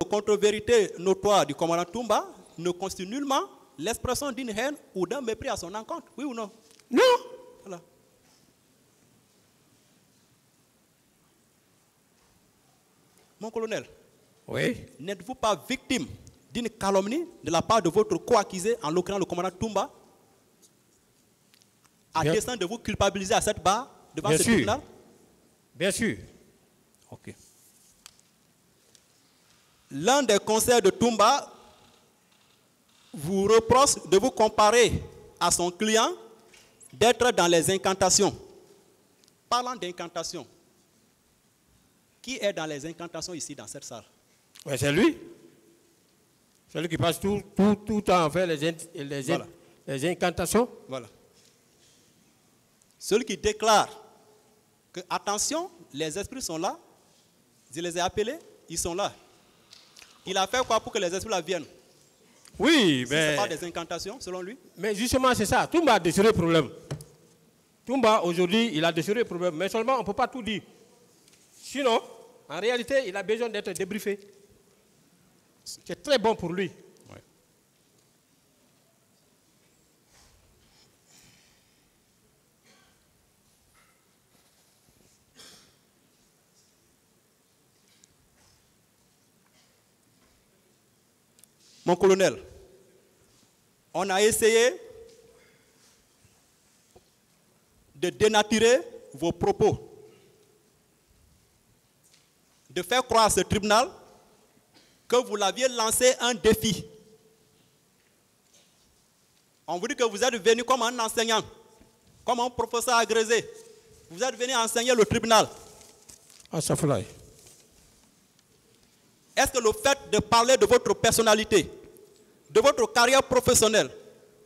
contre-vérité notoire du commandant Toumba ne constitue nullement l'expression d'une haine ou d'un mépris à son encontre, oui ou non? Non. Voilà. Mon colonel, Oui. n'êtes-vous pas victime d'une calomnie de la part de votre co-accusé, en l'occurrence le commandant Toumba, à dessein de vous culpabiliser à cette barre devant ce tribunal? Bien sûr. Ok. L'un des conseillers de Toumba vous reproche de vous comparer à son client, d'être dans les incantations. Parlant d'incantations, qui est dans les incantations ici dans cette salle? Ouais, c'est lui. C'est lui qui passe tout le temps à faire les incantations. Voilà. Celui qui déclare que, attention, les esprits sont là, je les ai appelés, ils sont là. Il a fait quoi pour que les esprits là viennent? Oui, si mais... ce n'est pas des incantations, selon lui. Mais justement, c'est ça. Toumba a de sérieux problèmes. Toumba, aujourd'hui, il a de sérieux problèmes. Mais seulement, on ne peut pas tout dire. Sinon, en réalité, il a besoin d'être débriefé. C'est très bon pour lui. Ouais. Mon colonel, on a essayé de dénaturer vos propos, de faire croire à ce tribunal que vous l'aviez lancé un défi. On vous dit que vous êtes venu comme un enseignant, comme un professeur agrégé. Vous êtes venu enseigner le tribunal. Ah, ça fait. Est-ce que le fait de parler de votre personnalité, de votre carrière professionnelle,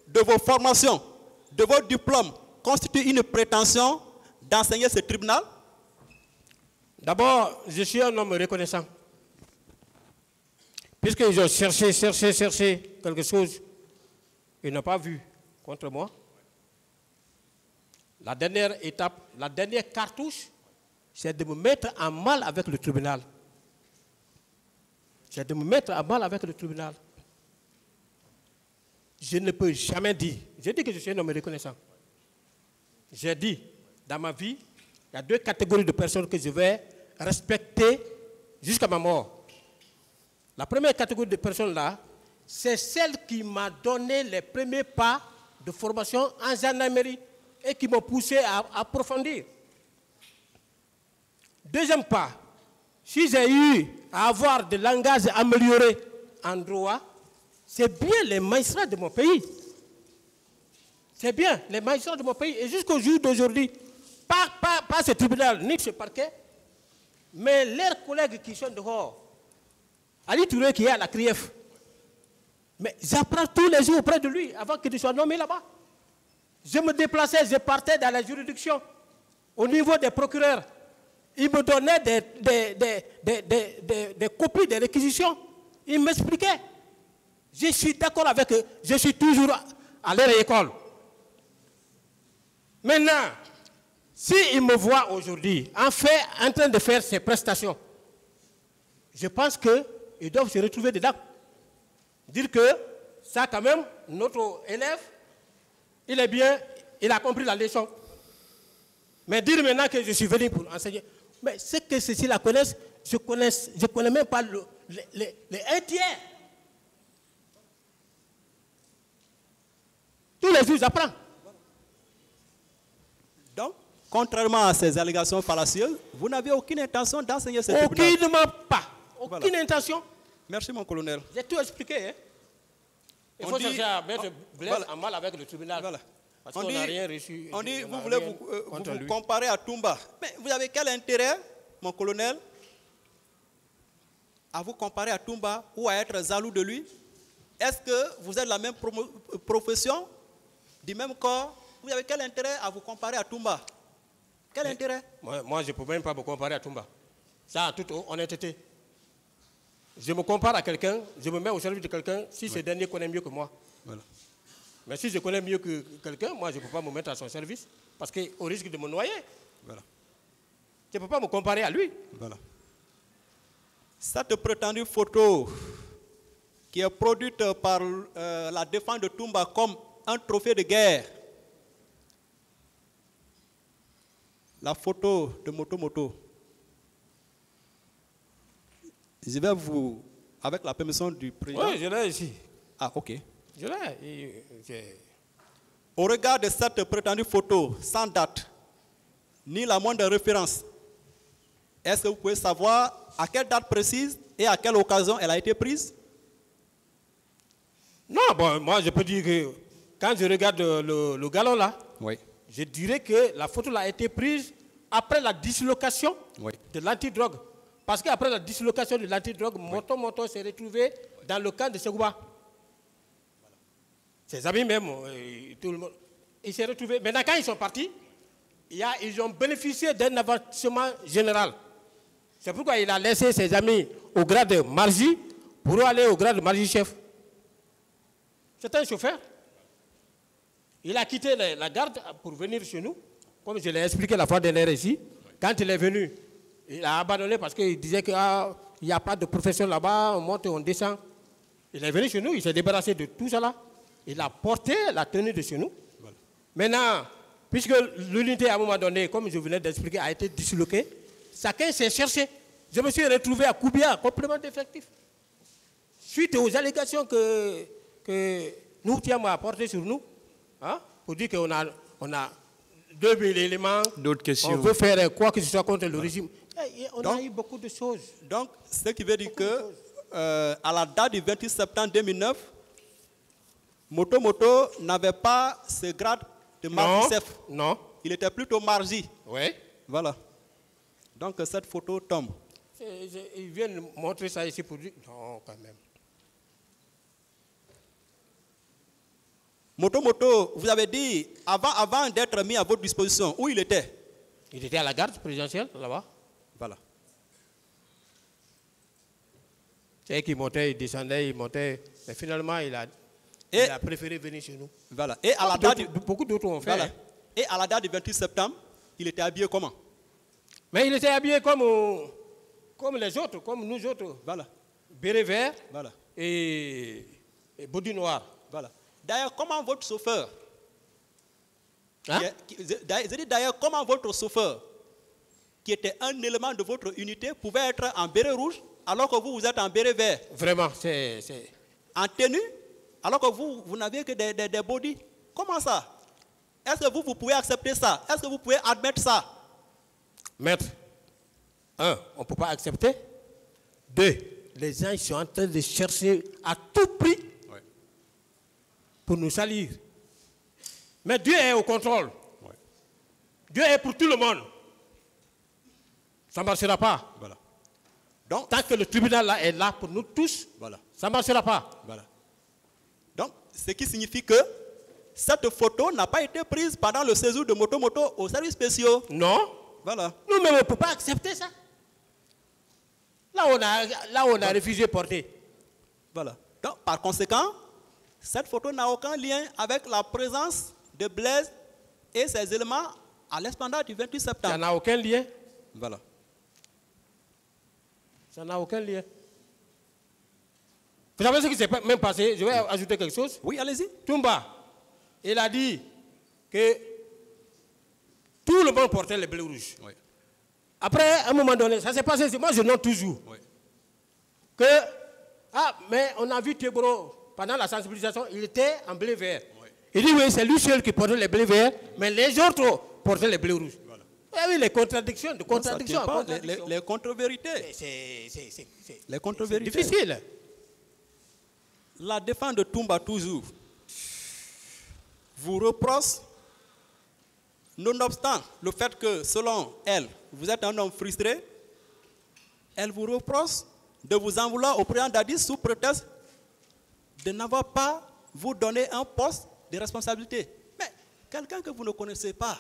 de vos formations, de vos diplômes, constitue une prétention d'enseigner ce tribunal? D'abord, je suis un homme reconnaissant. Puisqu'ils ont cherché quelque chose, ils n'ont pas vu contre moi. La dernière étape, la dernière cartouche, c'est de me mettre en mal avec le tribunal. C'est de me mettre en mal avec le tribunal. Je ne peux jamais dire. Je dis que je suis un homme reconnaissant. J'ai dit, dans ma vie, il y a deux catégories de personnes que je vais respecter jusqu'à ma mort. La première catégorie de personnes-là, c'est celle qui m'a donné les premiers pas de formation en gendarmerie et qui m'ont poussé à approfondir. Deuxième pas, si j'ai eu à avoir des langages améliorés en droit, c'est bien les magistrats de mon pays. C'est bien les magistrats de mon pays. Et jusqu'au jour d'aujourd'hui, pas ce tribunal, ni ce parquet, mais leurs collègues qui sont dehors, Ali Touré qui est à la CRIEF, mais j'apprends tous les jours auprès de lui avant qu'il soit nommé là-bas. Je me déplaçais, je partais dans la juridiction, au niveau des procureurs. Ils me donnaient des copies des réquisitions. Ils m'expliquaient. Je suis d'accord avec eux. Je suis toujours à leur école. Maintenant, s'ils me voient aujourd'hui en train de faire ces prestations, je pense qu'ils doivent se retrouver dedans. Dire que ça, quand même, notre élève, il est bien, il a compris la leçon. Mais dire maintenant que je suis venu pour enseigner, mais c'est que ceux-ci la connaissent, je connais même pas les un tiers. Tous les jours, j'apprends. Donc, contrairement à ces allégations fallacieuses, vous n'avez aucune intention d'enseigner ce tribunal. Aucunement pas. Aucune intention. Merci, mon colonel. J'ai tout expliqué. Hein? Il faut chercher à mettre Blaise en mal avec le tribunal. Voilà. Parce qu'on n'a rien reçu. On dit, vous voulez vous comparer à Toumba. Mais vous avez quel intérêt, mon colonel, à vous comparer à Toumba ou à être jaloux de lui? Est-ce que vous êtes la même profession, du même corps? Vous avez quel intérêt à vous comparer à Toumba? Quel intérêt? Moi, je ne peux même pas me comparer à Toumba. Ça, en toute honnêteté. Je me compare à quelqu'un, je me mets au service de quelqu'un si ce dernier connaît mieux que moi. Voilà. Mais si je connais mieux que quelqu'un, moi, je ne peux pas me mettre à son service parce qu'au risque de me noyer. Voilà. Je ne peux pas me comparer à lui. Voilà. Cette prétendue photo qui est produite par la défense de Toumba comme un trophée de guerre, la photo de Moto Moto, je vais vous, avec la permission du président. Oui, je l'ai ici. Ah, ok. Je l'ai. Au regard de cette prétendue photo, sans date, ni la moindre référence, est-ce que vous pouvez savoir à quelle date précise et à quelle occasion elle a été prise? Non, bon, moi je peux dire que quand je regarde le galon là, Oui. je dirais que la photo là a été prise après la dislocation Oui. de l'antidrogue. Parce qu'après la dislocation de l'antidrogue, Moto Moto s'est retrouvé dans le camp de Ségouba. Ses amis même, tout le monde. Ils s'est retrouvé. Maintenant, quand ils sont partis, ils ont bénéficié d'un avancement général. C'est pourquoi il a laissé ses amis au grade de Marji pour aller au grade de Marji-chef. C'est un chauffeur. Il a quitté la garde pour venir chez nous, comme je l'ai expliqué la fois dernière ici. Quand il est venu, il a abandonné parce qu'il disait qu'il n'y a pas de profession là-bas, on monte et on descend. Il est venu chez nous, il s'est débarrassé de tout ça là. Il a porté la tenue de chez nous. Voilà. Maintenant, puisque l'unité à un moment donné, comme je venais d'expliquer, a été disloquée, chacun s'est cherché. Je me suis retrouvé à Koubia, complément d'effectif. Suite aux allégations que nous tiens à porter sur nous, hein, pour dire qu'on a 2000 éléments, d'autres questions. On veut faire quoi que ce soit contre le régime. On a eu beaucoup de choses. Donc, ce qui veut dire que, à la date du 28 septembre 2009, Moto Moto n'avait pas ce grade de Marji-chef. Non. Il était plutôt Marji. Oui. Voilà. Donc, cette photo tombe. Ils viennent montrer ça ici pour dire. Non, quand même. Moto Moto, vous avez dit, avant d'être mis à votre disposition, où il était? Il était à la garde présidentielle, là-bas. Voilà. C'est qui montait, il descendait, il montait. Mais finalement, il a préféré venir chez nous. Voilà. Et à la date beaucoup d'autres ont fait. Voilà. Hein. Et à la date du 28 septembre, il était habillé comment? Mais il était habillé comme les autres, comme nous autres. Voilà. Béret vert Voilà. et body noir. Voilà. D'ailleurs, comment votre chauffeur, Hein? d'ailleurs, comment votre chauffeur, qui était un élément de votre unité, pouvait être en béret rouge alors que vous êtes en béret vert? Vraiment, c'est... En tenue, alors que vous n'aviez que des body. Comment ça? Est-ce que vous pouvez accepter ça? Est-ce que vous pouvez admettre ça? Maître, un, on ne peut pas accepter. Deux, les gens ils sont en train de chercher à tout prix pour nous salir. Mais Dieu est au contrôle. Ouais. Dieu est pour tout le monde. Ça ne marchera pas. Voilà. Donc, tant que le tribunal là est là pour nous tous, voilà. Ça ne marchera pas. Voilà. Donc, ce qui signifie que cette photo n'a pas été prise pendant le séjour de Moto Moto aux services spéciaux. Non. Voilà. Nous-mêmes, on ne peut pas accepter ça. Là, on a refusé porter. Voilà. Donc, par conséquent, cette photo n'a aucun lien avec la présence de Blaise et ses éléments à l'esplanade du 28 septembre. Ça n'a aucun lien. Voilà. Ça n'a aucun lien. Vous savez ce qui s'est même passé? Je vais ajouter quelque chose. Oui, allez-y. Toumba, il a dit que tout le monde portait les bleus rouges. Oui. Après, à un moment donné, ça s'est passé, moi je note toujours, que, mais on a vu Téboro, pendant la sensibilisation, il était en bleu vert. Oui. Il dit, oui, c'est lui seul qui portait les bleus verts, mais les autres portaient les bleus rouges. Voilà. Et oui, les contradictions, de contradiction à contradiction. Les contre-vérités. C'est difficile. La défense de Toumba, toujours, vous reproche, nonobstant le fait que, selon elle, vous êtes un homme frustré, elle vous reproche de vous en vouloir au président Dadis sous prétexte de n'avoir pas vous donné un poste de responsabilité. Mais quelqu'un que vous ne connaissez pas,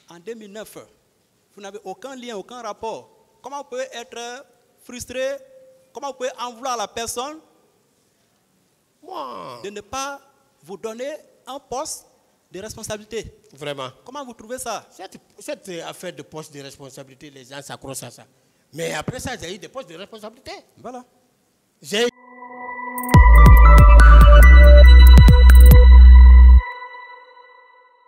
en 2009, vous n'avez aucun lien, aucun rapport. Comment vous pouvez être frustré? Comment vous pouvez en vouloir à la personne de ne pas vous donner un poste de responsabilité? Vraiment. Comment vous trouvez ça? Cette affaire de poste de responsabilité, les gens s'accrochent à ça. Mais après ça, j'ai eu des postes de responsabilité. Voilà. J'ai